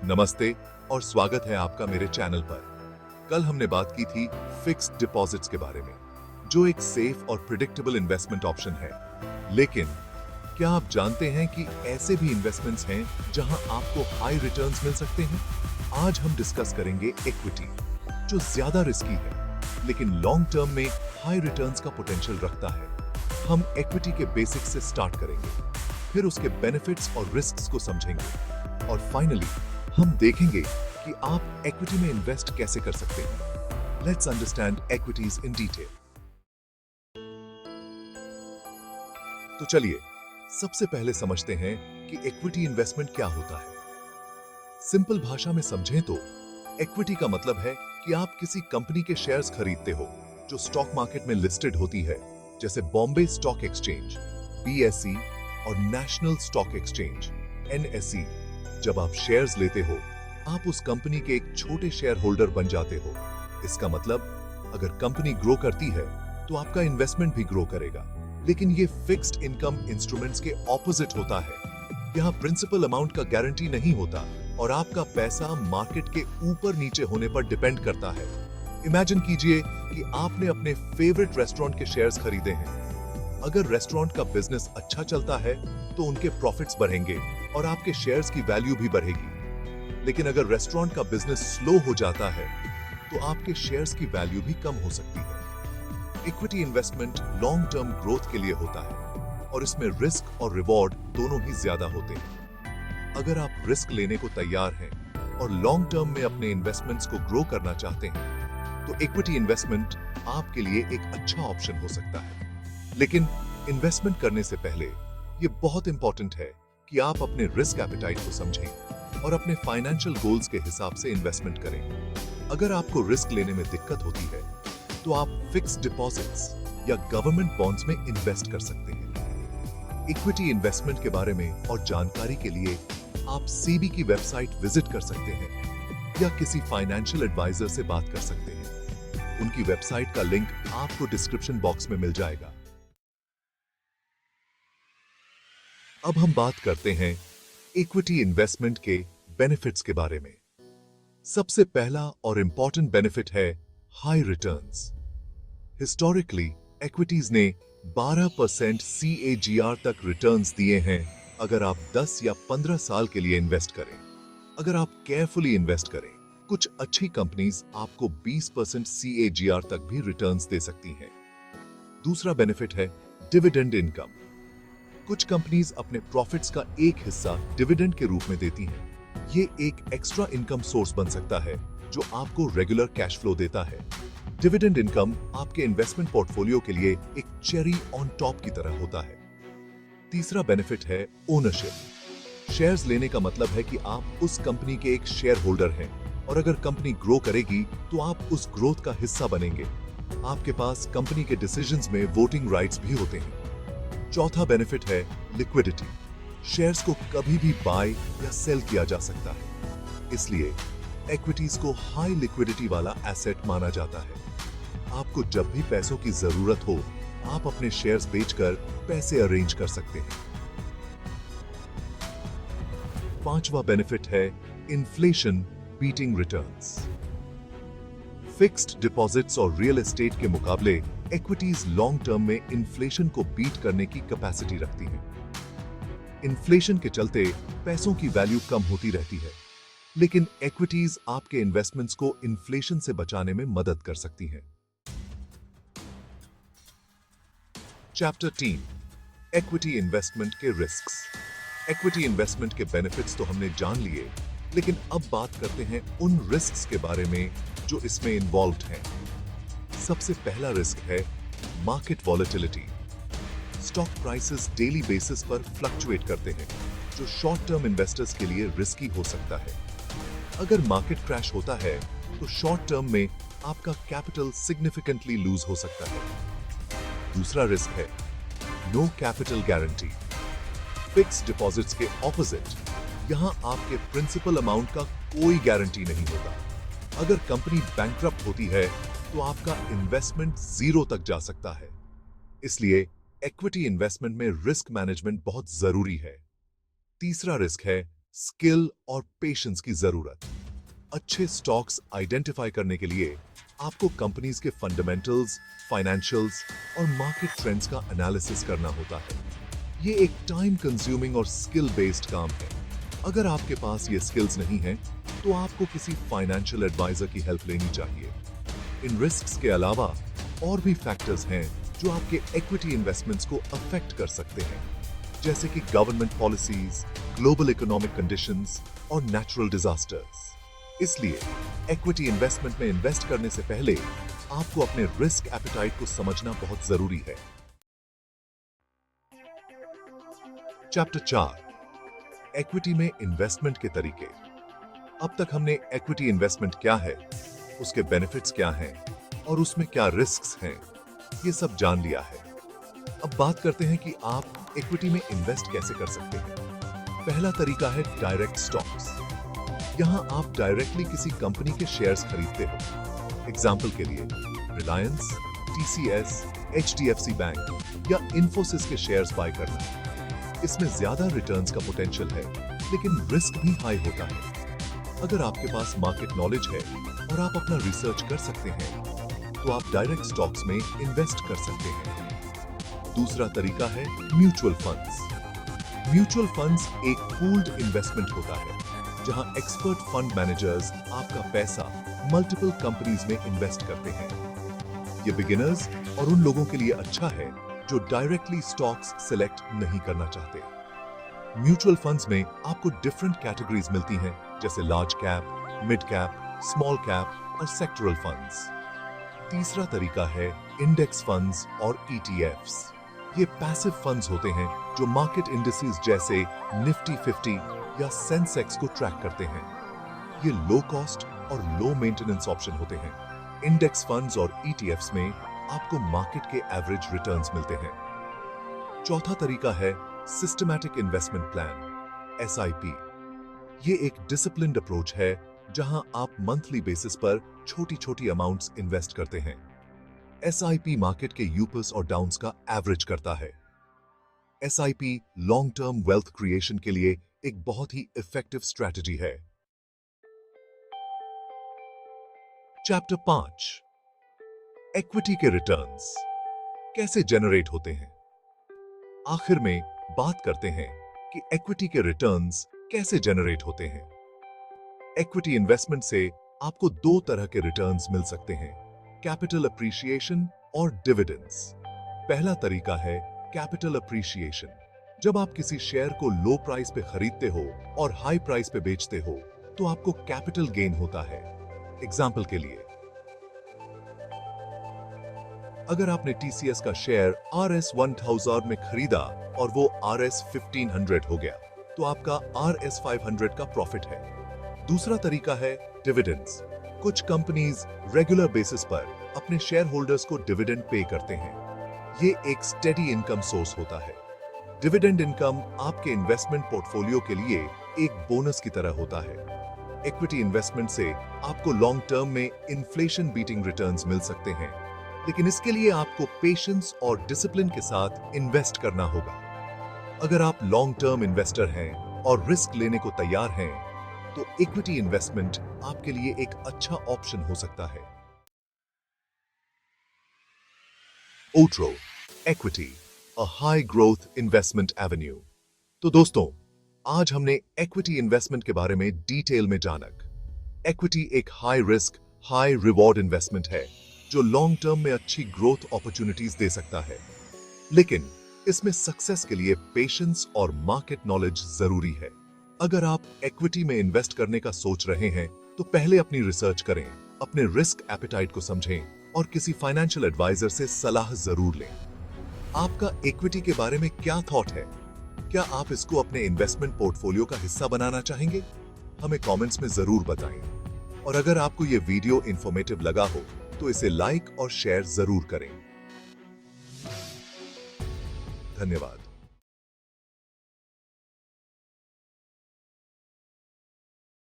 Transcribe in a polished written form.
नमस्ते और स्वागत है आपका मेरे चैनल पर। कल हमने बात की थी फिक्स्ड डिपॉजिट्स के बारे में, जो एक सेफ और प्रिडिक्टेबल इन्वेस्टमेंट ऑप्शन है। लेकिन क्या आप जानते हैं कि ऐसे भी इन्वेस्टमेंट्स हैं जहां आपको हाई रिटर्न्स मिल सकते हैं? आज हम डिस्कस करेंगे इक्विटी, जो ज्यादा रिस्की है लेकिन लॉन्ग टर्म में हाई रिटर्न्स का पोटेंशियल रखता है। हम इक्विटी के बेसिक्स से स्टार्ट करेंगे, फिर उसके बेनिफिट्स और रिस्क्स को समझेंगे और फाइनली हम देखेंगे कि आप इक्विटी में इन्वेस्ट कैसे कर सकते हैं। Let's understand equities in detail. तो चलिए सबसे पहले समझते हैं कि इक्विटी इन्वेस्टमेंट क्या होता है। सिंपल भाषा में समझें तो इक्विटी का मतलब है कि आप किसी कंपनी के शेयर्स खरीदते हो जो स्टॉक मार्केट में लिस्टेड होती है, जैसे बॉम्बे स्टॉक एक्सचेंज BSE और नेशनल स्टॉक एक्सचेंज NSE। जब आप शेयर्स लेते हो, आप उस कंपनी के एक छोटे शेयर होल्डर बन जाते हो। इसका मतलब अगर कंपनी ग्रो करती है तो आपका इन्वेस्टमेंट भी ग्रो करेगा। लेकिन ये फिक्स्ड इनकम इंस्ट्रूमेंट्स के ऑपोजिट होता है। यहाँ प्रिंसिपल अमाउंट का गारंटी नहीं होता और आपका पैसा मार्केट के ऊपर नीचे होने पर डिपेंड करता है। इमेजिन कीजिए कि आपने अपने फेवरेट रेस्टोरेंट के शेयर्स खरीदे हैं। अगर रेस्टोरेंट का बिजनेस अच्छा चलता है तो उनके प्रॉफिट्स बढ़ेंगे और आपके शेयर्स की वैल्यू भी बढ़ेगी। लेकिन अगर रेस्टोरेंट का बिजनेस स्लो हो जाता है तो आपके शेयर्स की वैल्यू भी कम हो सकती है। Equity investment long term growth के लिए होता है और इसमें रिस्क और रिवॉर्ड दोनों ही ज्यादा होते हैं। अगर आप रिस्क लेने को तैयार हैं और लॉन्ग टर्म में अपने इन्वेस्टमेंट्स को ग्रो करना चाहते हैं तो इक्विटी इन्वेस्टमेंट आपके लिए एक अच्छा ऑप्शन हो सकता है। लेकिन इन्वेस्टमेंट करने से पहले ये बहुत इंपॉर्टेंट है कि आप अपने रिस्क एपेटाइट को समझें और अपने फाइनेंशियल गोल्स के हिसाब से इन्वेस्टमेंट करें। अगर आपको रिस्क लेने में दिक्कत होती है तो आप फिक्स्ड डिपॉजिट्स या गवर्नमेंट बॉन्ड्स में इन्वेस्ट कर सकते हैं। इक्विटी इन्वेस्टमेंट के बारे में और जानकारी के लिए आप सेबी की वेबसाइट विजिट कर सकते हैं या किसी फाइनेंशियल एडवाइजर से बात कर सकते हैं। उनकी वेबसाइट का लिंक आपको डिस्क्रिप्शन बॉक्स में मिल जाएगा। अब हम बात करते हैं इक्विटी इन्वेस्टमेंट के बेनिफिट्स के बारे में। सबसे पहला और इंपॉर्टेंट बेनिफिट है हाई रिटर्न्स। हिस्टोरिकली इक्विटीज ने 12% CAGR तक रिटर्न्स दिए हैं अगर आप 10 या 15 साल के लिए इन्वेस्ट करें। अगर आप केयरफुली इन्वेस्ट करें, कुछ अच्छी कंपनीज आपको 20% CAGR तक भी रिटर्न्स दे सकती हैं। दूसरा बेनिफिट है डिविडेंड इनकम। कुछ कंपनीज अपने प्रॉफिट्स का एक हिस्सा डिविडेंड के रूप में देती हैं। ये एक एक्स्ट्रा इनकम सोर्स बन सकता है जो आपको रेगुलर कैश फ्लो देता है। डिविडेंड इनकम आपके इन्वेस्टमेंट पोर्टफोलियो के लिए एक चेरी ऑन टॉप की तरह होता है। तीसरा बेनिफिट है ओनरशिप। शेयर्स लेने का मतलब है कि आप उस कंपनी के एक शेयर होल्डर हैं और अगर कंपनी ग्रो करेगी तो आप उस ग्रोथ का हिस्सा बनेंगे। आपके पास कंपनी के डिसीजंस में वोटिंग राइट्स भी होते हैं। चौथा बेनिफिट है लिक्विडिटी। शेयर्स को कभी भी बाय या सेल किया जा सकता है, इसलिए इक्विटीज को हाई लिक्विडिटी वाला एसेट माना जाता है। आपको जब भी पैसों की जरूरत हो, आप अपने शेयर्स बेचकर पैसे अरेंज कर सकते हैं। पांचवा बेनिफिट है inflation beating returns. Fixed deposits और रियल एस्टेट के मुकाबले इक्विटीज लॉन्ग टर्म में इन्फ्लेशन को बीट करने की कैपेसिटी रखती हैं। इन्फ्लेशन के चलते पैसों की वैल्यू कम होती रहती है, लेकिन इक्विटीज आपके इन्वेस्टमेंट्स को इन्फ्लेशन से बचाने में मदद कर सकती हैं। चैप्टर 3 इक्विटी इन्वेस्टमेंट के रिस्क्स। इक्विटी इन्वेस्टमेंट के बेनिफिट्स तो हमने जान लिए, लेकिन अब बात करते हैं उन रिस्क्स के बारे में जो इसमें इन्वॉल्व्ड हैं। सबसे पहला रिस्क है market volatility. Stock prices daily basis पर फ्लक्चुएट करते हैं, जो शॉर्ट टर्म इन्वेस्टर्स के लिए रिस्की हो सकता है। अगर मार्केट क्रैश होता है तो शॉर्ट टर्म में आपका कैपिटल सिग्निफिकेंटली लूज हो सकता है। दूसरा रिस्क है no capital guarantee. Fixed deposits के ऑपोजिट, यहां आपके प्रिंसिपल अमाउंट का कोई गारंटी नहीं होता। अगर कंपनी बैंकरप्ट होती है तो आपका इन्वेस्टमेंट जीरो तक जा सकता है। इसलिए इक्विटी इन्वेस्टमेंट में रिस्क मैनेजमेंट बहुत जरूरी है। तीसरा रिस्क है स्किल और पेशेंस की जरूरत। अच्छे स्टॉक्स आइडेंटिफाई करने के लिए आपको कंपनीज के फंडामेंटल्स, फाइनेंशियल्स और मार्केट ट्रेंड्स का एनालिसिस करना होता है। ये एक टाइम कंज्यूमिंग और स्किल बेस्ड काम है। अगर आपके पास ये स्किल्स नहीं हैं, तो आपको किसी फाइनेंशियल एडवाइजर की हेल्प लेनी चाहिए। इन रिस्क्स के अलावा और भी फैक्टर्स हैं जो आपके इक्विटी इन्वेस्टमेंट्स को अफेक्ट कर सकते हैं, जैसे कि government policies, global economic conditions और नेचुरल डिजास्टर्स। इसलिए इक्विटी इन्वेस्टमेंट में इन्वेस्ट करने से पहले आपको अपने रिस्क एपेटाइट को समझना बहुत जरूरी है। चैप्टर 4, इक्विटी में इन्वेस्टमेंट के तरीके। अब तक हमने इक्विटी इन्वेस्टमेंट क्या है, उसके बेनिफिट्स क्या हैं और उसमें क्या रिस्क्स हैं, ये सब जान लिया है। अब बात करते हैं कि आप इक्विटी में इन्वेस्ट कैसे कर सकते हैं। पहला तरीका है डायरेक्ट स्टॉक्स। यहां आप डायरेक्टली किसी कंपनी के शेयर्स खरीदते हो। एग्जाम्पल के लिए रिलायंस, टीसीएस, एचडीएफसी बैंक या इन्फोसिस के शेयर्स बाय करना। इसमें ज्यादा रिटर्न्स का पोटेंशियल है, लेकिन रिस्क भी हाई होता है। अगर आपके पास मार्केट नॉलेज है और आप अपना रिसर्च कर सकते हैं, तो आप डायरेक्ट स्टॉक्स में इन्वेस्ट कर सकते हैं। दूसरा तरीका है म्यूचुअल फंड्स। म्यूचुअल फंड्स एक पूल्ड इन्वेस्टमेंट होता है, जहां एक्सपर्ट फंड मैनेजर्स आपका पैसा मल्टीपल कंपनीज में इन्वेस्ट करते हैं। ये बिगिनर्स और उन लोगों के लिए अच्छा है जो डायरेक्टली स्टॉक्स सिलेक्ट नहीं करना चाहते। म्यूचुअल फंड्स में आपको डिफरेंट कैटेगरीज मिलती हैं, जैसे large cap, mid cap, small cap और सेक्टरल फंड्स। तीसरा तरीका है इंडेक्स फंड्स और ईटीएफ्स। ये पैसिव फंड्स होते हैं जो मार्केट इंडिसेस जैसे निफ्टी 50 या सेंसेक्स को ट्रैक करते हैं। ये लो कॉस्ट और लो मेंटेनेंस ऑप्शन होते हैं। इंडेक्स फंड्स और ईटीएफ्स में आपको मार्केट के एवरेज रिटर्न्स मिलते हैं। चौथा तरीका है सिस्टमैटिक इन्वेस्टमेंट प्लान, एसआईपी। ये एक डिसिप्लिन्ड अप्रोच है जहां आप मंथली बेसिस पर छोटी-छोटी अमाउंट्स इन्वेस्ट करते हैं। एसआईपी मार्केट के यूपर्स और डाउन्स का एवरेज करता है। SIP long term wealth creation के लिए एक बहुत ही इफेक्टिव स्ट्रेटजी है। चैप्टर 5, इक्विटी के रिटर्न्स कैसे जनरेट होते हैं। आखिर में बात करते हैं कि इक्विटी के रिटर्न्स कैसे जनरेट होते हैं। इक्विटी इन्वेस्टमेंट से आपको दो तरह के रिटर्न्स मिल सकते हैं, कैपिटल अप्रिशिएशन और डिविडेंड्स। पहला तरीका है कैपिटल अप्रिशिएशन। जब आप किसी शेयर को लो प्राइस पे खरीदते हो और हाई प्राइस पे बेचते हो, तो आपको कैपिटल गेन होता है। एग्जाम्पल के लिए, अगर आपने टीसीएस का शेयर RS 1000 में खरीदा और वो RS 1500 हो गया, तो आपका RS 500 का प्रॉफिट है। दूसरा तरीका है डिविडेंड्स। कुछ कंपनीज रेगुलर बेसिस पर अपने शेयर होल्डर्स को डिविडेंड पे करते हैं। ये एक स्टेडी इनकम सोर्स होता है। डिविडेंड इनकम आपके इन्वेस्टमेंट पोर्टफोलियो के लिए एक बोनस की तरह होता है। इक्विटी इन्वेस्टमेंट से आपको लॉन्ग टर्म में इन्फ्लेशन बीटिंग रिटर्न्स मिल सकते हैं, लेकिन इसके लिए आपको पेशेंस और डिसिप्लिन के साथ इन्वेस्ट करना होगा। अगर आप लॉन्ग टर्म इन्वेस्टर हैं और रिस्क लेने को तैयार हैं, तो इक्विटी इन्वेस्टमेंट आपके लिए एक अच्छा ऑप्शन हो सकता है। ओट्रो equity, a high growth investment avenue. तो दोस्तों, आज हमने इक्विटी इन्वेस्टमेंट के बारे में डिटेल में जानक। इक्विटी एक high risk high reward investment है जो लॉन्ग टर्म में अच्छी ग्रोथ अपॉर्चुनिटीज दे सकता है, लेकिन इसमें सक्सेस के लिए पेशेंस और मार्केट नॉलेज जरूरी है। अगर आप इक्विटी में इन्वेस्ट करने का सोच रहे हैं, तो पहले अपनी रिसर्च करें, अपने रिस्क एपेटाइट को समझें और किसी फाइनेंशियल एडवाइजर से सलाह जरूर लें। आपका इक्विटी के बारे में क्या थॉट है? क्या आप इसको अपने इन्वेस्टमेंट पोर्टफोलियो का हिस्सा बनाना चाहेंगे? हमें कमेंट्स में जरूर बताएं। और अगर आपको ये वीडियो इंफॉर्मेटिव लगा हो, तो इसे लाइक और शेयर जरूर करें। धन्यवाद।